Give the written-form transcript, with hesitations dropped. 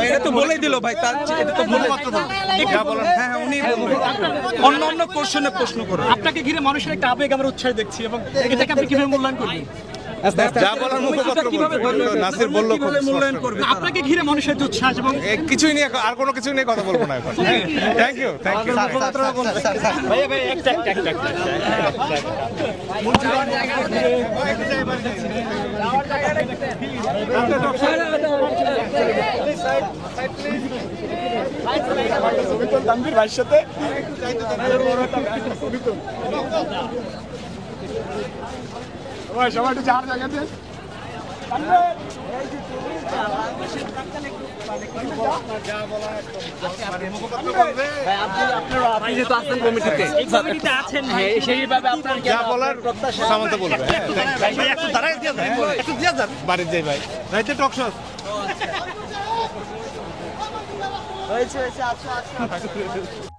এটা তো বলেই দিল ভাই, তার এটা তো বলে মাত্র হ্যাঁ উনি অন্য অন্য কোশ্চেনে প্রশ্ন করো। আপনাকে ঘিরে মানুষের একটা আবেগ আমরা উৎসাহ দেখছি, এবং এটাকে আপনি কিভাবে মূল্যায়ন করবেন? যা বলার মুখপাত্র নাসির বলল, মূল্যায়ন করবে আপনাকে ঘিরে মানুষের যে উৎসাহ এবং কিছুই নিয়ে আর কোনো কিছু নিয়ে কথা বলবো না এখন। থ্যাংক ইউ ভাই ভাই একটা তানভীর ভাইয়ের সাথে সবাই একটু চার জায়গাতে আপনি যেহেতু আছেন কমিটিতে, আছেন সেইভাবে আপনার যা বলার সামন্ত বলবে। বাড়ির যাই ভাই রাইতে টক শো হয়েছে আচ্ছা